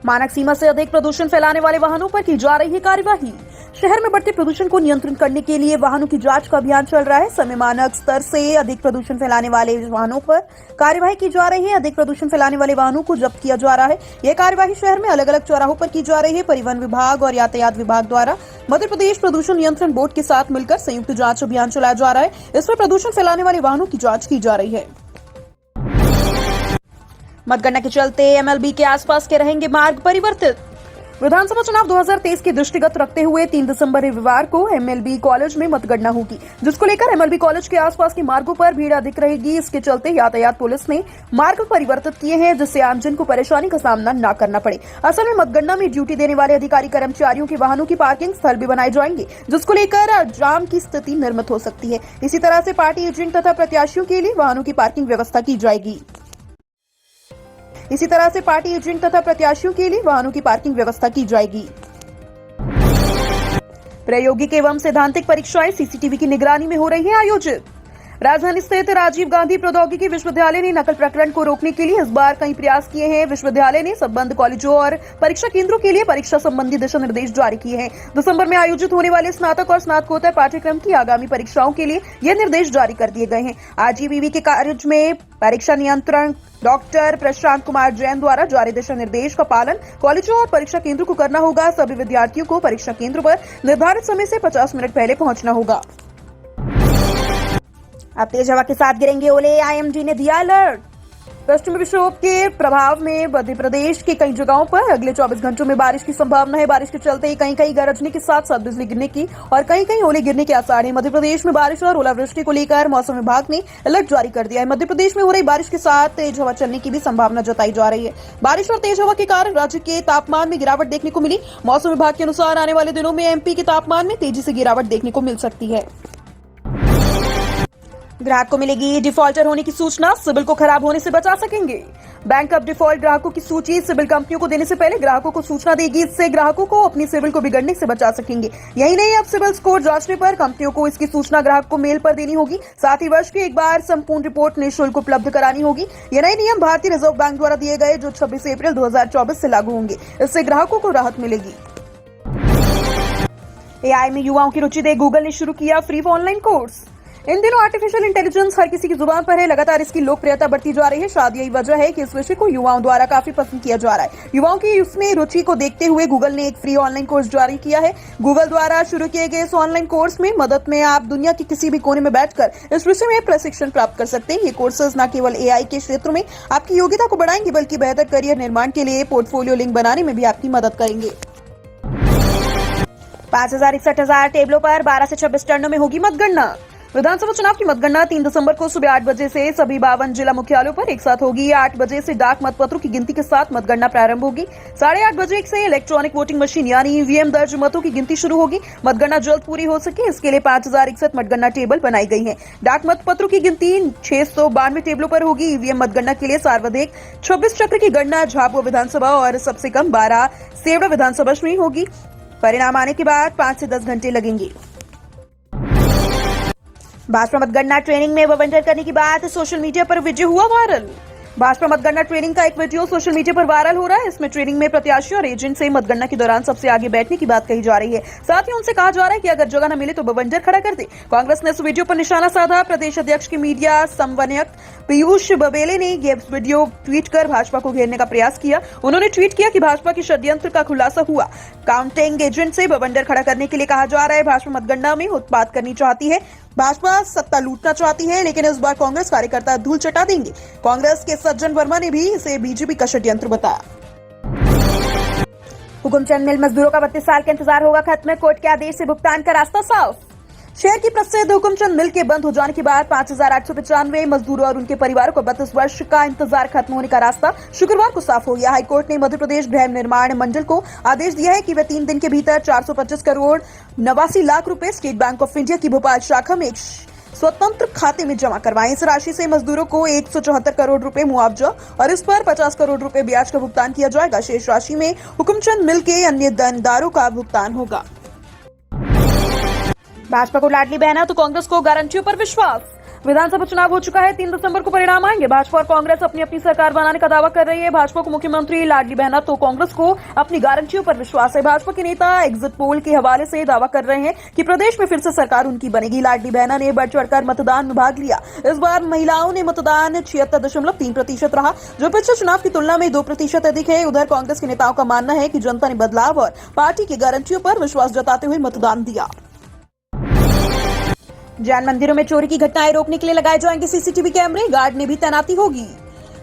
मानक सीमा से अधिक प्रदूषण फैलाने वाले वाहनों पर की जा रही है कार्यवाही। शहर में बढ़ते प्रदूषण को नियंत्रित करने के लिए वाहनों की जांच का अभियान चल रहा है। समय मानक स्तर से अधिक प्रदूषण फैलाने वाले वाहनों पर कार्यवाही की जा रही है। अधिक प्रदूषण फैलाने वाले वाहनों को जब्त किया जा रहा है। यह कार्यवाही शहर में अलग अलग चौराहों पर की जा रही है। परिवहन विभाग और यातायात विभाग द्वारा मध्य प्रदेश प्रदूषण नियंत्रण बोर्ड के साथ मिलकर संयुक्त जांच अभियान चलाया जा रहा है। इसमें प्रदूषण फैलाने वाले वाहनों की जांच की जा रही है। मतगणना के चलते एमएलबी के आसपास के रहेंगे मार्ग परिवर्तित। विधानसभा चुनाव 2023 के दृष्टिगत रखते हुए 3 दिसंबर रविवार को एमएलबी कॉलेज में मतगणना होगी, जिसको लेकर एमएलबी कॉलेज के आसपास के मार्गों पर भीड़ अधिक रहेगी। इसके चलते यातायात पुलिस ने मार्ग परिवर्तित किए हैं, जिससे आमजन को परेशानी का सामना न करना पड़े। असल में मतगणना में ड्यूटी देने वाले अधिकारी कर्मचारियों के वाहनों की पार्किंग स्थल भी बनाए जाएंगे, जिसको लेकर जाम की स्थिति निर्मित हो सकती है। इसी तरह से पार्टी एजेंट तथा प्रत्याशियों के लिए वाहनों की पार्किंग व्यवस्था की जाएगी। प्रायोगिक एवं सैद्धांतिक परीक्षाएं सीसीटीवी की निगरानी में हो रही है आयोजित। राजधानी स्थित राजीव गांधी प्रौद्योगिकी विश्वविद्यालय ने नकल प्रकरण को रोकने के लिए इस बार कई प्रयास किए हैं। विश्वविद्यालय ने संबद्ध कॉलेजों और परीक्षा केंद्रों के लिए परीक्षा संबंधी दिशा निर्देश जारी किए हैं। दिसंबर में आयोजित होने वाले स्नातक और स्नातकोत्तर पाठ्यक्रम की आगामी परीक्षाओं के लिए ये निर्देश जारी कर दिए गए हैं। आरजीवीवी के कार्य में परीक्षा नियंत्रण डॉक्टर प्रशांत कुमार जैन द्वारा जारी दिशा निर्देश का पालन कॉलेजों और परीक्षा केंद्रों को करना होगा। सभी विद्यार्थियों को परीक्षा केंद्र पर निर्धारित समय से 50 मिनट पहले पहुंचना होगा। अब तेज हवा के साथ गिरेंगे ओले, आईएमडी ने दिया अलर्ट। पश्चिमी विक्षोभ के प्रभाव में मध्य प्रदेश के कई जगहों पर अगले 24 घंटों में बारिश की संभावना है। बारिश के चलते कहीं गरजने के साथ साथ बिजली गिरने की और कहीं ओले गिरने के आसार हैं। मध्य प्रदेश में बारिश और ओलावृष्टि को लेकर मौसम विभाग ने अलर्ट जारी कर दिया है। मध्य प्रदेश में हो रही बारिश के साथ तेज हवा चलने की भी संभावना जताई जा रही है। बारिश और तेज हवा के कारण राज्य के तापमान में गिरावट देखने को मिली। मौसम विभाग के अनुसार आने वाले दिनों में एमपी के तापमान में तेजी से गिरावट देखने को मिल सकती है। ग्राहक को मिलेगी डिफॉल्टर होने की सूचना, सिबिल को खराब होने से बचा सकेंगे। बैंक अब डिफॉल्ट ग्राहकों की सूची सिबिल कंपनियों को देने से पहले ग्राहकों को सूचना देगी। इससे ग्राहकों को अपनी सिबिल को बिगड़ने से बचा सकेंगे। यही नहीं, अब सिबिल स्कोर जांचने पर कंपनियों को इसकी सूचना ग्राहक को मेल पर देनी होगी। साथ ही वर्ष की एक बार संपूर्ण रिपोर्ट निःशुल्क उपलब्ध करानी होगी। ये नए नियम भारतीय रिजर्व बैंक द्वारा दिए गए, जो 26 अप्रैल 2024 से लागू होंगे। इससे ग्राहकों को राहत मिलेगी। एआई में युवाओं की रुचि देख गूगल ने शुरू किया फ्री ऑनलाइन कोर्स। इन दिनों आर्टिफिशियल इंटेलिजेंस हर किसी की जुबान पर है। लगातार इसकी लोकप्रियता बढ़ती जा रही है। शायद यही वजह है कि इस विषय को युवाओं द्वारा काफी पसंद किया जा रहा है। युवाओं की इसमें रुचि को देखते हुए गूगल ने एक फ्री ऑनलाइन कोर्स जारी किया है। गूगल द्वारा शुरू किए गए इस ऑनलाइन कोर्स में मदद में आप दुनिया के किसी भी कोने में बैठकर इस विषय में प्रशिक्षण प्राप्त कर सकते हैं। ये कोर्सेज न केवल एआई के क्षेत्र में आपकी योग्यता को बढ़ाएंगे, बल्कि बेहतर करियर निर्माण के लिए पोर्टफोलियो लिंक बनाने में भी आपकी मदद करेंगे। 5,61,000 टेबलों पर 12 से 26 चरणों में होगी मतगणना। विधानसभा चुनाव की मतगणना 3 दिसंबर को सुबह 8 बजे से सभी 52 जिला मुख्यालयों पर एक साथ होगी। 8 बजे से डाक मतपत्रों की गिनती के साथ मतगणना प्रारंभ होगी। 8:30 बजे से इलेक्ट्रॉनिक वोटिंग मशीन यानी ईवीएम दर्ज मतों की गिनती शुरू होगी। मतगणना जल्द पूरी हो सके, इसके लिए 5,061 मतगणना टेबल बनाई गई है। डाक मतपत्रों की गिनती 692 टेबलों पर होगी। ईवीएम मतगणना के लिए सर्वाधिक 26 चक्र की गणना झाबुआ विधानसभा और सबसे कम 12 सेवड़ा विधानसभा में होगी। परिणाम आने के बाद 5 से 10 घंटे लगेंगे। भाजपा मतगणना ट्रेनिंग में बवंडर करने की बात सोशल मीडिया पर वीडियो हुआ वायरल। भाजपा मतगणना ट्रेनिंग का एक वीडियो सोशल मीडिया पर वायरल हो रहा है। इसमें ट्रेनिंग में प्रत्याशी और एजेंट से मतगणना के दौरान सबसे आगे बैठने की बात कही जा रही है। साथ ही उनसे कहा जा रहा है कि अगर जगह न मिले तो बवंडर खड़ा कर दे। कांग्रेस ने इस वीडियो पर निशाना साधा। प्रदेश अध्यक्ष की मीडिया समन्वयक पीयूष बबेले ने यह वीडियो ट्वीट कर भाजपा को घेरने का प्रयास किया। उन्होंने ट्वीट किया कि भाजपा के षड्यंत्र का खुलासा हुआ। काउंटिंग एजेंट से बवंडर खड़ा करने के लिए कहा जा रहा है। भाजपा मतगणना में उत्पात करनी चाहती है। भाजपा सत्ता लूटना चाहती है, लेकिन इस बार कांग्रेस कार्यकर्ता धूल चटा देंगे। कांग्रेस के सज्जन वर्मा ने भी इसे बीजेपी का षड्यंत्र बताया। हुकुमचंद मिल मजदूरों का 32 साल का इंतजार होगा खत्म। कोर्ट के आदेश से भुगतान का रास्ता साफ। शहर की प्रसिद्ध हुकुमचंद मिल के बंद हो जाने के बाद 5,895 मजदूरों और उनके परिवारों को 32 वर्ष का इंतजार खत्म होने का रास्ता शुक्रवार को साफ हो गया। हाईकोर्ट ने मध्य प्रदेश गृह निर्माण मंडल को आदेश दिया है कि वे 3 दिन के भीतर 425 करोड़ 89 लाख रुपए स्टेट बैंक ऑफ इंडिया की भोपाल शाखा में एक स्वतंत्र खाते में जमा करवाएं। इस राशि से मजदूरों को 174 करोड़ रुपए मुआवजा और इस पर 50 करोड़ रुपए ब्याज का भुगतान किया जाएगा। शेष राशि में हुकुमचंद मिल के अन्य देनदारों का भुगतान होगा। भाजपा को लाडली बहना तो कांग्रेस को गारंटियों पर विश्वास। विधानसभा चुनाव हो चुका है। 3 दिसंबर को परिणाम आएंगे। भाजपा और कांग्रेस अपनी अपनी सरकार बनाने का दावा कर रही है। भाजपा को मुख्यमंत्री लाडली बहना तो कांग्रेस को अपनी गारंटियों पर विश्वास है। भाजपा के नेता एग्जिट पोल के हवाले से दावा कर रहे हैं कि प्रदेश में फिर से सरकार उनकी बनेगी। लाडली बहना ने बढ़ चढ़कर मतदान में भाग लिया। इस बार महिलाओं ने मतदान 76.3% रहा, जो पिछले चुनाव की तुलना में 2% अधिक है। उधर कांग्रेस के नेताओं का मानना है कि जनता ने बदलाव और पार्टी की गारंटियों पर विश्वास जताते हुए मतदान दिया। जैन मंदिरों में चोरी की घटनाएं रोकने के लिए लगाए जाएंगे सीसीटीवी कैमरे, गार्ड ने भी तैनाती होगी।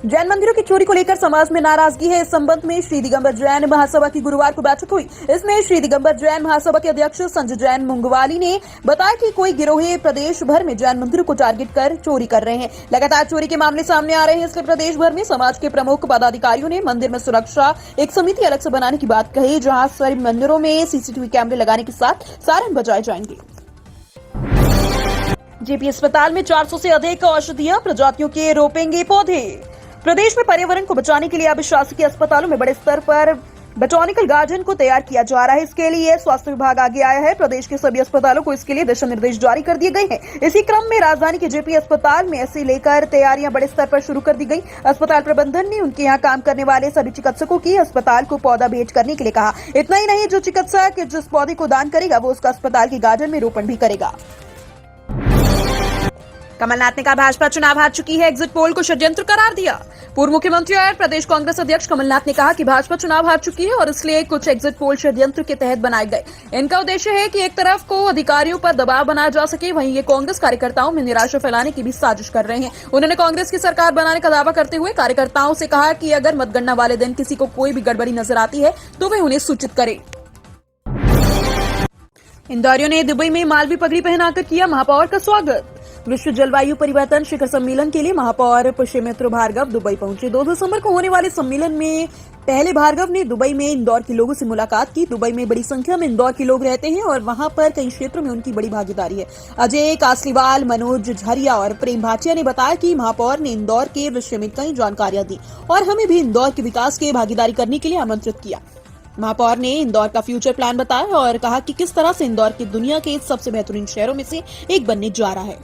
जैन मंदिरों की चोरी को लेकर समाज में नाराजगी है। इस संबंध में श्री दिगंबर जैन महासभा की गुरुवार को बैठक हुई। इसमें श्री दिगंबर जैन महासभा के अध्यक्ष संजय जैन मुंगवाली ने बताया कि कोई गिरोह प्रदेश भर में जैन मंदिरों को टारगेट कर चोरी कर रहे हैं। लगातार चोरी के मामले सामने आ रहे हैं, इसलिए प्रदेश भर में समाज के प्रमुख पदाधिकारियों ने मंदिर में सुरक्षा एक समिति अलग से बनाने की बात कही, जहां सभी मंदिरों में सीसीटीवी कैमरे लगाने के साथ सायरन बजाए जाएंगे। जेपी अस्पताल में 400 से अधिक औषधीय प्रजातियों के रोपेंगे पौधे। प्रदेश में पर्यावरण को बचाने के लिए अब शासकीय अस्पतालों में बड़े स्तर पर बोटैनिकल गार्डन को तैयार किया जा रहा है। इसके लिए स्वास्थ्य विभाग आगे आया है। प्रदेश के सभी अस्पतालों को इसके लिए दिशा निर्देश जारी कर दिए गए हैं। इसी क्रम में राजधानी के जेपी अस्पताल में ऐसे लेकर तैयारियां बड़े स्तर पर शुरू कर दी गई। अस्पताल प्रबंधन ने उनके यहां काम करने वाले सभी चिकित्सकों की अस्पताल को पौधा भेंट करने के लिए कहा। इतना ही नहीं, जो चिकित्सक जिस पौधे को दान करेगा वो उसका अस्पताल के गार्डन में रोपण भी करेगा। कमलनाथ ने कहा भाजपा चुनाव हार चुकी है, एग्जिट पोल को षड्यंत्र करार दिया। पूर्व मुख्यमंत्री और प्रदेश कांग्रेस अध्यक्ष कमलनाथ ने कहा कि भाजपा चुनाव हार चुकी है और इसलिए कुछ एग्जिट पोल षड्यंत्र के तहत बनाए गए। इनका उद्देश्य है कि एक तरफ को अधिकारियों पर दबाव बनाया जा सके, वहीं ये कांग्रेस कार्यकर्ताओं में निराशा फैलाने की भी साजिश कर रहे हैं। उन्होंने कांग्रेस की सरकार बनाने का दावा करते हुए कार्यकर्ताओं से कहा कि अगर मतगणना वाले दिन किसी को कोई भी गड़बड़ी नजर आती है तो वे उन्हें सूचित करें। इंदौरियों ने दुबई में मालवी पगड़ी पहनाकर किया महापौर का स्वागत। विश्व जलवायु परिवर्तन शिखर सम्मेलन के लिए महापौर पुष्यमित्र भार्गव दुबई पहुंचे। 2 दिसंबर को होने वाले सम्मेलन में पहले भार्गव ने दुबई में इंदौर के लोगों से मुलाकात की। दुबई में बड़ी संख्या में इंदौर के लोग रहते हैं और वहां पर कई क्षेत्रों में उनकी बड़ी भागीदारी है। अजय कासलीवाल, मनोज झरिया और प्रेम भाटिया ने बताया कि महापौर ने इंदौर के विषय में कई जानकारियां दी और हमें भी इंदौर के विकास के भागीदारी करने के लिए आमंत्रित किया। महापौर ने इंदौर का फ्यूचर प्लान बताया और कहा कि किस तरह से इंदौर की दुनिया के सबसे बेहतरीन शहरों में से एक बनने जा रहा है।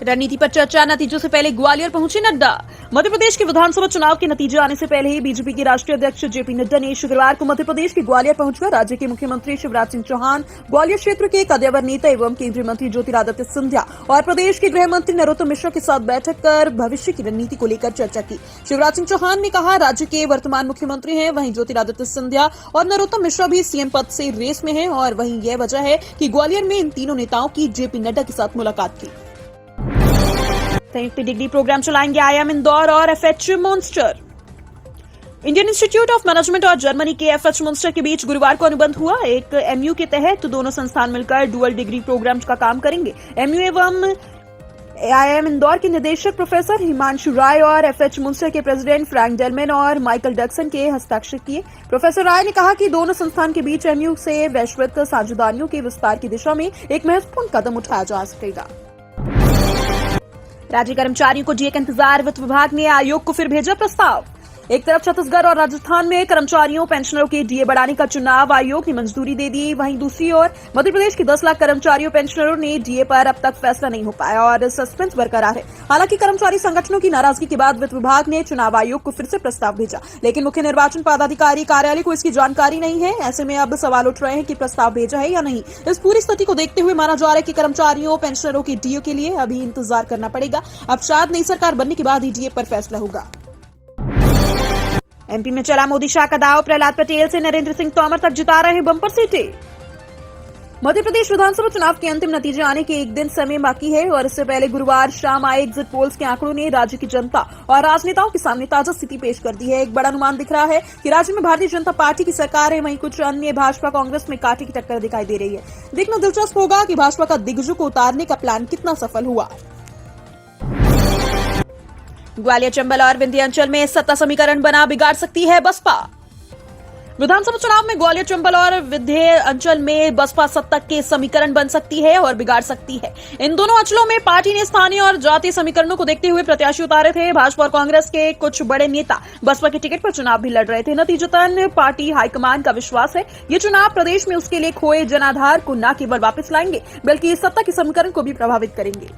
रणनीति पर चर्चा, नतीजों से पहले ग्वालियर पहुंचे नड्डा। मध्य प्रदेश के विधानसभा चुनाव के नतीजे आने से पहले ही बीजेपी के राष्ट्रीय अध्यक्ष जेपी नड्डा ने शुक्रवार को मध्य प्रदेश के ग्वालियर पहुंचकर राज्य के मुख्यमंत्री शिवराज सिंह चौहान, ग्वालियर क्षेत्र के कद्यावर नेता एवं केंद्रीय मंत्री ज्योतिरादित्य सिंधिया और प्रदेश के गृह मंत्री नरोत्तम मिश्रा के साथ बैठक कर भविष्य की रणनीति को लेकर चर्चा की। शिवराज सिंह चौहान ने कहा राज्य के वर्तमान मुख्यमंत्री हैं, वहीं ज्योतिरादित्य सिंधिया और नरोत्तम मिश्रा भी सीएम पद से रेस में हैं और वहीं यह वजह है कि ग्वालियर में इन तीनों नेताओं की जेपी नड्डा के साथ मुलाकात की। संयुक्त डिग्री प्रोग्राम चलाएंगे आईआईएम इंदौर और FH Munster. Indian institute of management और जर्मनी के एफएच मुंस्टर के बीच गुरुवार को अनुबंध हुआ। एक एमयू के तहत दोनों संस्थान मिलकर डुअल डिग्री प्रोग्राम का काम करेंगे। एमयू एवं आईआईएम इंदौर के निदेशक प्रोफेसर हिमांशु राय और एफएच मुंस्टर के प्रेसिडेंट फ्रैंक डेलमेन और माइकल डक्सन के हस्ताक्षर किए। प्रोफेसर राय ने कहा कि दोनों संस्थान के बीच एमयू से वैश्विक साझेदारियों के विस्तार की दिशा में एक महत्वपूर्ण कदम उठाया जा सकेगा। राज्य कर्मचारियों को डीए का इंतजार, वित्त विभाग ने आयोग को फिर भेजा प्रस्ताव। एक तरफ छत्तीसगढ़ और राजस्थान में कर्मचारियों पेंशनरों के डीए बढ़ाने का चुनाव आयोग ने मंजूरी दे दी, वहीं दूसरी ओर मध्य प्रदेश के 10 लाख कर्मचारियों पेंशनरों ने डीए पर अब तक फैसला नहीं हो पाया और सस्पेंस बरकरार है। हालांकि कर्मचारी संगठनों की नाराजगी के बाद वित्त विभाग ने चुनाव आयोग को फिर से प्रस्ताव भेजा, लेकिन मुख्य निर्वाचन पदाधिकारी कार्यालय को इसकी जानकारी नहीं है। ऐसे में अब सवाल उठ रहे हैं कि प्रस्ताव भेजा है या नहीं। इस पूरी स्थिति को देखते हुए माना जा रहा है कि कर्मचारियों पेंशनरों के डीए के लिए अभी इंतजार करना पड़ेगा। अब शायद नई सरकार बनने के बाद ही डीए पर फैसला होगा। एमपी में चला मोदी शाह का दाव, प्रहलाद पटेल से नरेंद्र सिंह तोमर तक जिता रहे बंपर सीटें। मध्य प्रदेश विधानसभा चुनाव के अंतिम नतीजे आने के एक दिन समय बाकी है और इससे पहले गुरुवार शाम आए एग्जिट पोल्स के आंकड़ों ने राज्य की जनता और राजनेताओं के सामने ताजा स्थिति पेश कर दी है। एक बड़ा अनुमान दिख रहा है कि राज्य में भारतीय जनता पार्टी की सरकार है, वहीं कुछ अन्य भाजपा कांग्रेस में कांटे की टक्कर दिखाई दे रही है। देखना दिलचस्प होगा कि भाजपा का दिग्गजों को उतारने का प्लान कितना सफल हुआ। ग्वालियर, चंबल और विंध्याचल में सत्ता समीकरण बना, बिगाड़ सकती है बसपा। विधानसभा चुनाव में ग्वालियर, चंबल और विंध्य अंचल में बसपा सत्ता के समीकरण बन सकती है और बिगाड़ सकती है। इन दोनों अंचलों में पार्टी ने स्थानीय और जातीय समीकरणों को देखते हुए प्रत्याशी उतारे थे। भाजपा और कांग्रेस के कुछ बड़े नेता बसपा के टिकट पर चुनाव भी लड़ रहे थे। नतीजतन पार्टी हाईकमान का विश्वास है ये चुनाव प्रदेश में उसके लिए खोए जनाधार को न केवल वापस लाएंगे बल्कि सत्ता के समीकरण को भी प्रभावित करेंगे।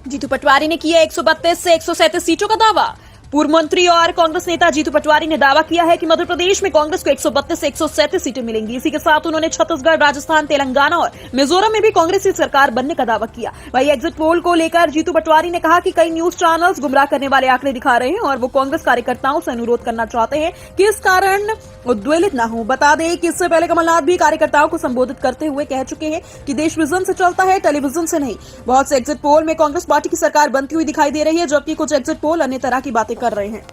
जीतू पटवारी ने किया 132 से 137 सीटों का दावा। पूर्व मंत्री और कांग्रेस नेता जीतू पटवारी ने दावा किया है कि मध्य प्रदेश में कांग्रेस को 132 से 137 सीटें मिलेंगी। इसी के साथ उन्होंने छत्तीसगढ़, राजस्थान, तेलंगाना और मिजोरम में भी कांग्रेस की सरकार बनने का दावा किया। वहीं एग्जिट पोल को लेकर जीतू पटवारी ने कहा कि कई न्यूज चैनल्स गुमराह करने वाले आंकड़े दिखा रहे हैं और वो कांग्रेस कार्यकर्ताओं से अनुरोध करना चाहते हैं कि इस कारण उद्वेलित न हो। बता दें कि इससे पहले कमलनाथ भी कार्यकर्ताओं को संबोधित करते हुए कह चुके हैं कि देश विजन से चलता है, टेलीविजन से नहीं। बहुत से एग्जिट पोल में कांग्रेस पार्टी की सरकार बनती हुई दिखाई दे रही है, जबकि कुछ एग्जिट पोल अन्य तरह की बातें कर रहे हैं।